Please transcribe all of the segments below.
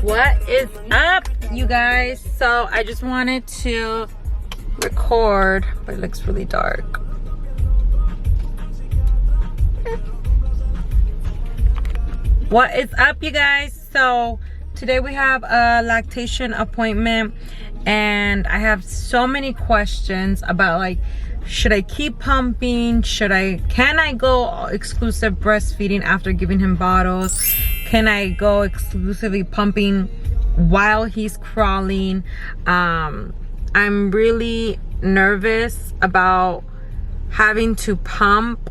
What is up, you guys? So I just wanted to record, but it looks really dark. What is up, you guys? So today we have a lactation appointment, and I have so many questions about, like, should I keep pumping? Can I go exclusive breastfeeding after giving him bottles? Can I go exclusively pumping while he's crawling? I'm really nervous about having to pump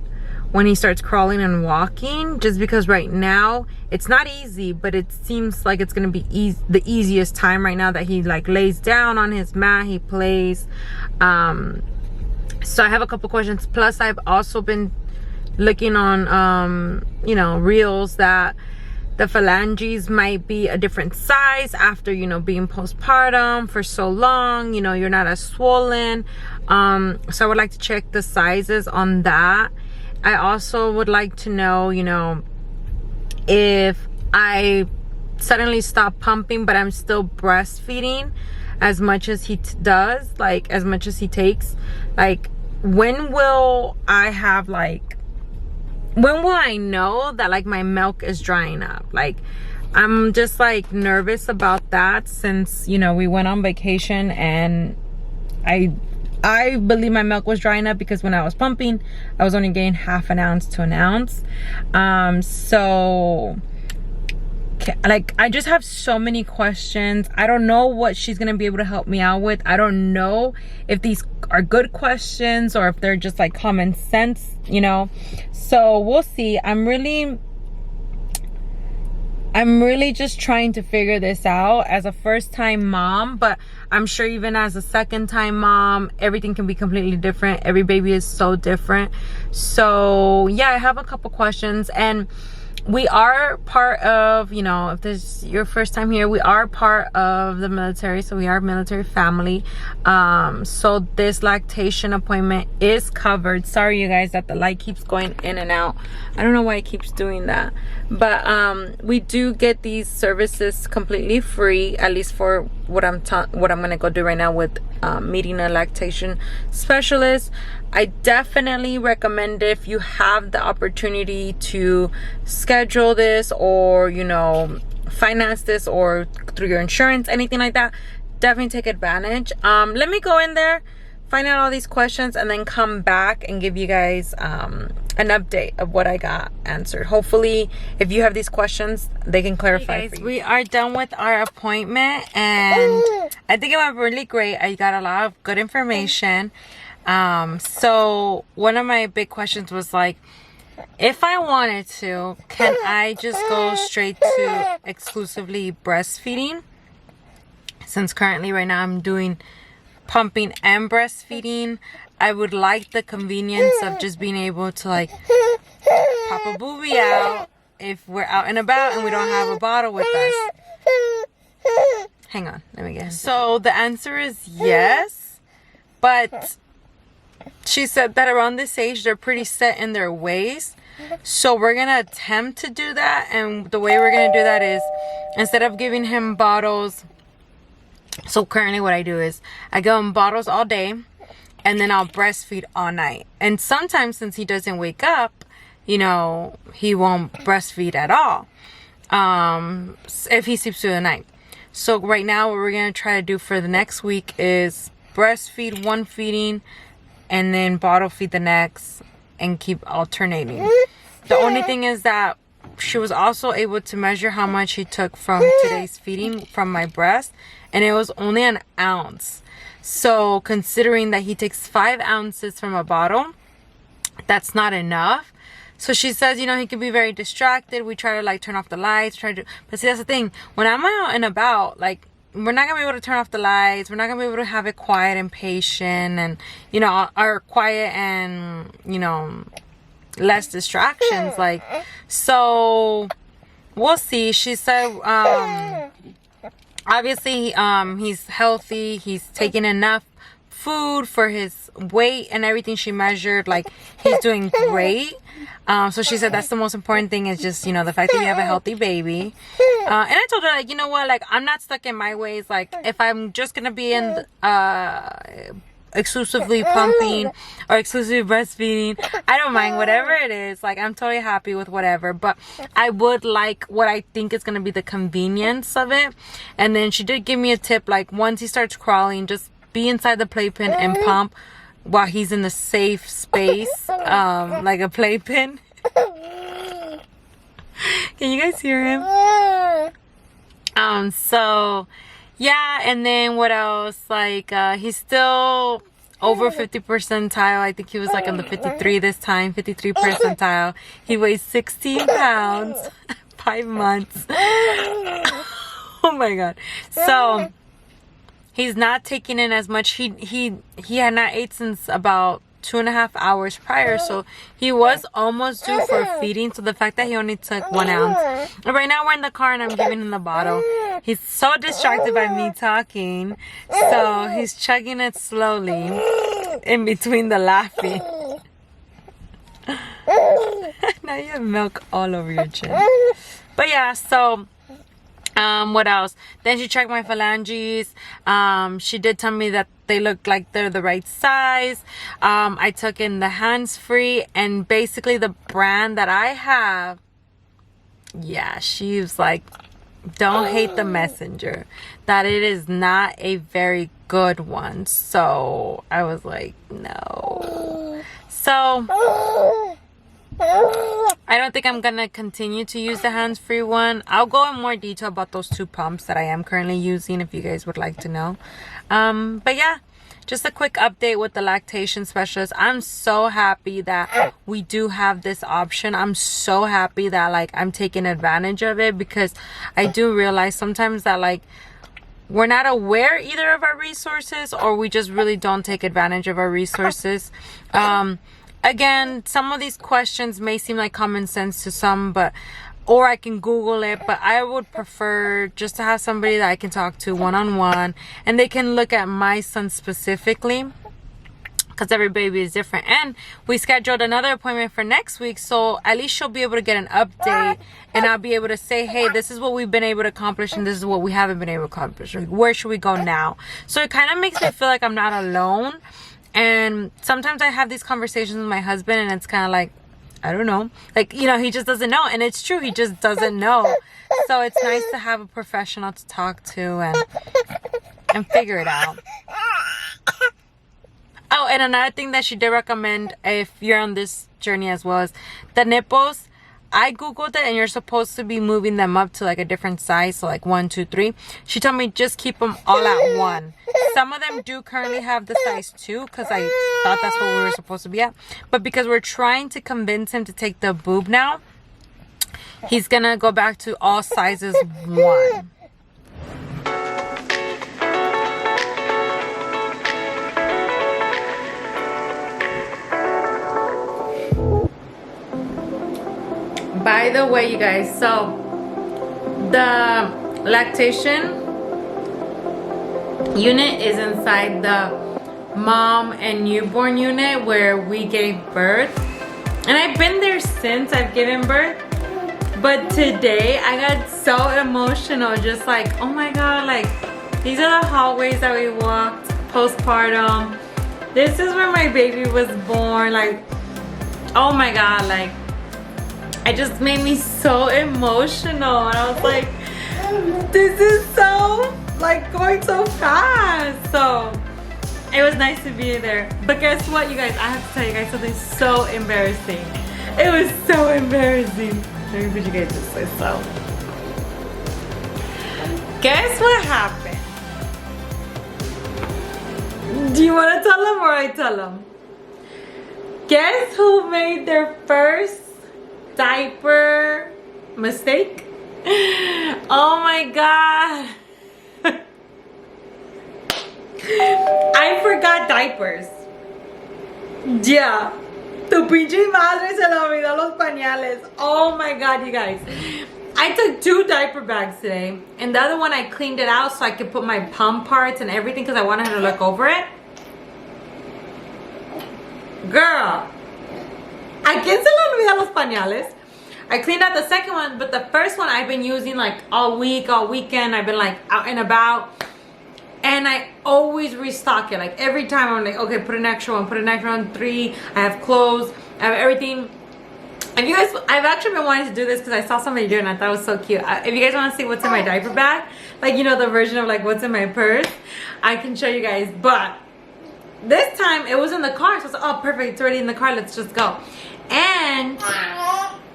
when he starts crawling and walking, just because right now it's not easy, but it seems like it's gonna be the easiest time right now that he like lays down on his mat, he plays. So I have a couple questions. Plus I've also been looking on you know, reels that the phalanges might be a different size after, you know, being postpartum for so long. You know, you're not as swollen. So I would like to check the sizes on that. I also would like to know, you know, if I suddenly stop pumping but I'm still breastfeeding as much as he does, like as much as he takes, like when will I have, like, when will I know that like my milk is drying up? Like, I'm just like nervous about that, since, you know, we went on vacation and I believe my milk was drying up because when I was pumping I was only getting half an ounce to an ounce. So like, I just have so many questions. I don't know what she's gonna be able to help me out with. I don't know if these are good questions or if they're just like common sense, you know. So we'll see. I'm really just trying to figure this out as a first-time mom, but I'm sure even as a second-time mom, everything can be completely different. Every baby is so different. So yeah, I have a couple questions, and we are part of, you know, if this is your first time here, we are part of the military, so we are a military family. So this lactation appointment is covered. Sorry, you guys, that the light keeps going in and out. I don't know why it keeps doing that, but we do get these services completely free, at least for what I'm gonna go do right now with meeting a lactation specialist. I definitely recommend, if you have the opportunity to schedule this, or, you know, finance this, or through your insurance, anything like that, definitely take advantage. Let me go in there, find out all these questions, and then come back and give you guys an update of what I got answered. Hopefully, if you have these questions, they can clarify. Hey guys, we are done with our appointment, and I think it went really great. I got a lot of good information. So one of my big questions was like, if I wanted to, can I just go straight to exclusively breastfeeding? Since currently right now I'm doing pumping and breastfeeding, I would like the convenience of just being able to like pop a boobie out if we're out and about and we don't have a bottle with us. Hang on, let me get it. So the answer is yes, but she said that around this age they're pretty set in their ways, so we're gonna attempt to do that. And the way we're gonna do that is, instead of giving him bottles, so currently what I do is I give him bottles all day and then I'll breastfeed all night. And sometimes, since he doesn't wake up, you know, he won't breastfeed at all if he sleeps through the night. So right now what we're gonna try to do for the next week is breastfeed one feeding and then bottle feed the next, and keep alternating. The only thing is that she was also able to measure how much he took from today's feeding from my breast, and it was only an ounce. So considering that he takes 5 ounces from a bottle, that's not enough. So she says, you know, he can be very distracted. We try to like turn off the lights, but see, that's the thing. When I'm out and about, like, we're not gonna be able to turn off the lights. We're not gonna be able to have it quiet and patient, and, you know, or quiet and, you know, less distractions. Like, so we'll see. She said obviously he's healthy, he's taking enough food, for his weight and everything. She measured, like, he's doing great. So she said that's the most important thing, is just, you know, the fact that you have a healthy baby. And I told her, like, you know what, like, I'm not stuck in my ways. Like, if I'm just gonna be in exclusively pumping or exclusively breastfeeding, I don't mind whatever it is. Like, I'm totally happy with whatever, but I would like what I think is going to be the convenience of it. And then she did give me a tip, like, once he starts crawling, just be inside the playpen and pump while he's in the safe space, like a playpen. Can you guys hear him? So yeah, and then what else? Like, he's still over 50 percentile. I think he was like on the 53 this time, 53 percentile. He weighs 16 pounds, 5 months. Oh my God. So he's not taking in as much. He had not ate since about 2.5 hours prior, so he was almost due for feeding. So the fact that he only took 1 ounce. Right now we're in the car and I'm giving him the bottle. He's so distracted by me talking, so he's chugging it slowly in between the laughing. Now you have milk all over your chin. But yeah, so what else? Then she checked my phalanges. She did tell me that they look like they're the right size. I took in the hands-free, and basically the brand that I have, yeah, she was like, don't hate the messenger, that it is not a very good one. So I was like, no. So I don't think I'm gonna continue to use the hands-free one. I'll go in more detail about those 2 pumps that I am currently using if you guys would like to know. But yeah, just a quick update with the lactation specialist. I'm so happy that we do have this option. I'm so happy that, like, I'm taking advantage of it, because I do realize sometimes that, like, we're not aware either of our resources, or we just really don't take advantage of our resources. Again, some of these questions may seem like common sense to some, or I can Google it, but I would prefer just to have somebody that I can talk to one-on-one, and they can look at my son specifically, because every baby is different. And we scheduled another appointment for next week, so at least she'll be able to get an update, and I'll be able to say, hey, this is what we've been able to accomplish, and this is what we haven't been able to accomplish. Where should we go now? So it kind of makes me feel like I'm not alone. And sometimes I have these conversations with my husband, and it's kind of like, I don't know, like, you know, he just doesn't know. And it's true, he just doesn't know. So it's nice to have a professional to talk to and figure it out. Oh, and another thing that she did recommend, if you're on this journey as well, is the nipples. I googled it, and you're supposed to be moving them up to like a different size, so like 1, 2, 3. She told me just keep them all at 1. Some of them do currently have the size 2, because I thought that's what we were supposed to be at, but because we're trying to convince him to take the boob now, he's gonna go back to all sizes 1. By the way, you guys, so the lactation unit is inside the mom and newborn unit where we gave birth, and I've been there since I've given birth. But today I got so emotional, just like, oh my God, like, these are the hallways that we walked postpartum. This is where my baby was born. Like, oh my God, like, it just made me so emotional, and I was like, this is so, like, going so fast. So it was nice to be there. But guess what, you guys, I have to tell you guys something so embarrassing. It was so embarrassing. Let me put you guys this way. So guess what happened? Do you want to tell them, or I tell them? Guess who made their first diaper mistake? Oh my God. I forgot diapers. Yeah. Tu pinche madre se le olvidó los pañales. Oh my God, you guys. I took 2 diaper bags today, and the other one I cleaned it out so I could put my pump parts and everything, because I wanted her to look over it. Girl, ¿a quién se le olvidan los pañales? I cleaned out the second one, but the first one I've been using like all week, all weekend. I've been like out and about, and I always restock it. Like every time I'm like, okay, put an extra one, put an extra one. 3. I have clothes, I have everything. If you guys, I've actually been wanting to do this because I saw somebody do it and I thought it was so cute. If you guys want to see what's in my diaper bag, like, you know, the version of like what's in my purse, I can show you guys. But this time it was in the car, so I was like, oh perfect, it's already in the car, let's just go. And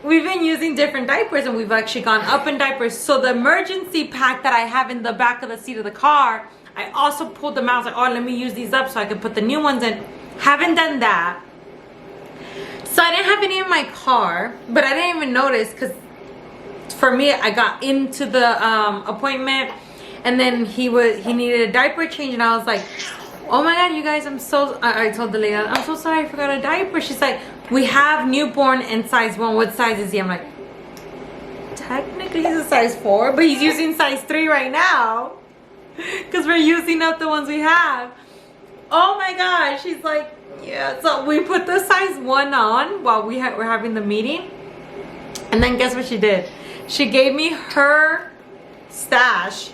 we've been using different diapers, and we've actually gone up in diapers. So the emergency pack that I have in the back of the seat of the car, I also pulled them out. I was like, oh, let me use these up so I can put the new ones in. Haven't done that. So I didn't have any in my car, but I didn't even notice because for me, I got into the appointment, and then he needed a diaper change, and I was like, oh my god, you guys, I told the lady, I'm so sorry, I forgot a diaper. She's like, we have newborn in size 1. What size is he? I'm like, technically he's a size 4, but he's using size 3 right now because we're using up the ones we have. Oh my gosh. She's like, yeah. So we put the size 1 on while we're having the meeting, and then guess what she did? She gave me her stash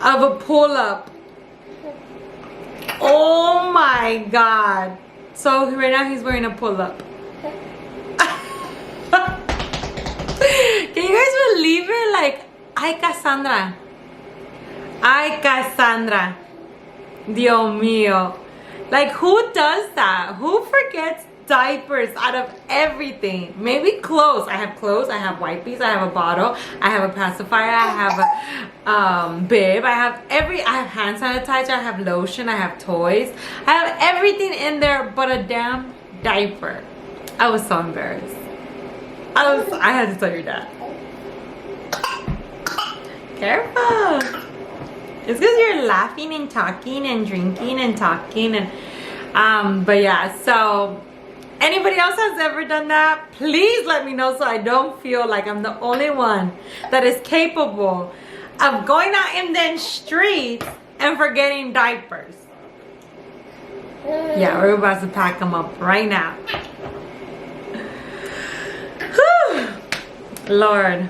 of a pull-up. Oh my god. So right now he's wearing a pull-up. Can you guys believe it? Like, ay Cassandra. Ay Cassandra. Dios mío. Like, who does that? Who forgets diapers out of everything? Maybe clothes. I have clothes, I have wipes, I have a bottle, I have a pacifier, I have a bib, I have hand sanitizer, I have lotion, I have toys, I have everything in there but a damn diaper. I was so embarrassed. I had to tell your dad. Careful. It's because you're laughing and talking and drinking and talking and but yeah, so anybody else has ever done that? Please let me know so I don't feel like I'm the only one that is capable of going out in the streets and forgetting diapers. Yeah, we're about to pack them up right now. Whew. Lord,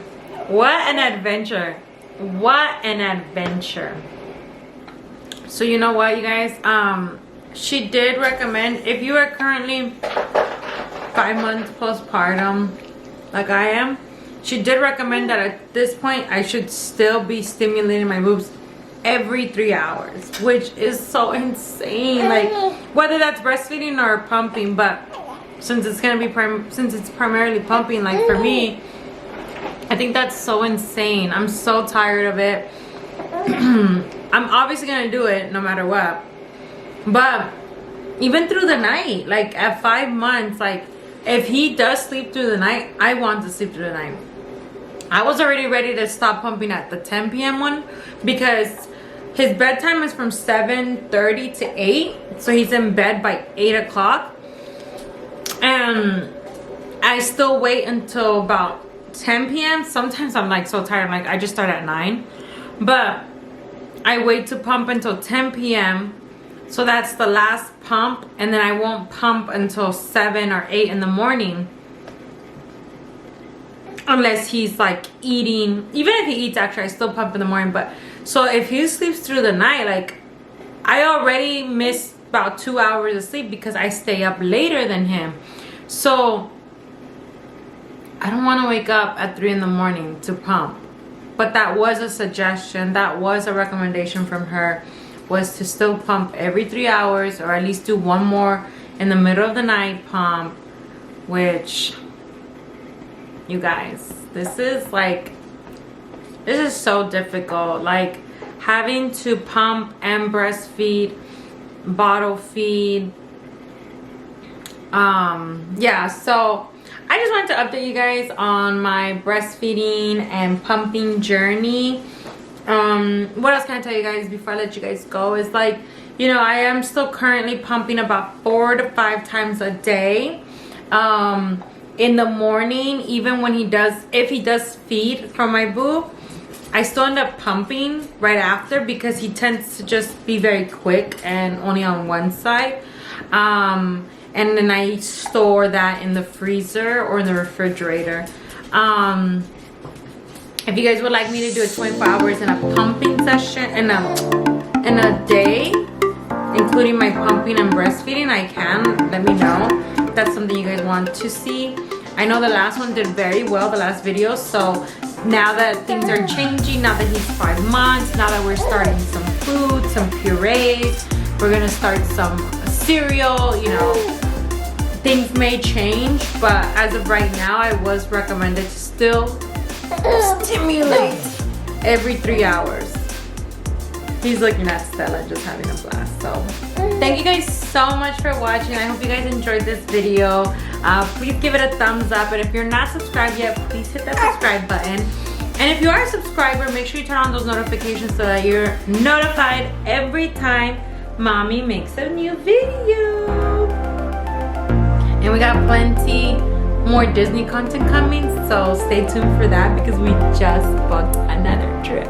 what an adventure. What an adventure. So you know what, you guys, she did recommend, if you are currently 5 months postpartum like I am, she did recommend that at this point I should still be stimulating my boobs every 3 hours, which is so insane. Like, whether that's breastfeeding or pumping, but since it's gonna be since it's primarily pumping, like for me, I think that's so insane. I'm so tired of it. I'm obviously gonna do it no matter what, but even through the night, like at 5 months, like if he does sleep through the night, I want to sleep through the night. I was already ready to stop pumping at the 10 p.m. one because his bedtime is from 7:30 to 8, so he's in bed by 8 o'clock, and I still wait until about 10 p.m. Sometimes I'm like so tired, I'm like, I just start at 9, but I wait to pump until 10 p.m. so that's the last pump, and then I won't pump until 7 or 8 in the morning unless he's like eating. Even if he eats, actually I still pump in the morning. But so if he sleeps through the night, like I already missed about 2 hours of sleep because I stay up later than him. So I don't want to wake up at 3 in the morning to pump. But that was a suggestion, that was a recommendation from her, was to still pump every 3 hours, or at least do one more in the middle of the night pump. Which, you guys, this is so difficult. Like having to pump and breastfeed, bottle feed. Yeah, so I just wanted to update you guys on my breastfeeding and pumping journey. What else can I tell you guys before I let you guys go is, like, you know, I am still currently pumping about 4 to 5 times a day. In the morning, even when if he does feed from my boob, I still end up pumping right after because he tends to just be very quick and only on one side. and then I store that in the freezer or in the refrigerator. If you guys would like me to do a 24 hours in a pumping session in a day, including my pumping and breastfeeding, I can. Let me know if that's something you guys want to see. I know the last one did very well, the last video, so now that things are changing, now that he's 5 months, now that we're starting some food, some purees, we're gonna start some cereal, you know, things may change, but as of right now, I was recommended to still stimulate every 3 hours. He's looking at Stella, just having a blast. So thank you guys so much for watching. I hope you guys enjoyed this video. Please give it a thumbs up, and if you're not subscribed yet, please hit that subscribe button. And if you are a subscriber, make sure you turn on those notifications so that you're notified every time mommy makes a new video. And we got plenty more Disney content coming, so stay tuned for that because we just booked another trip.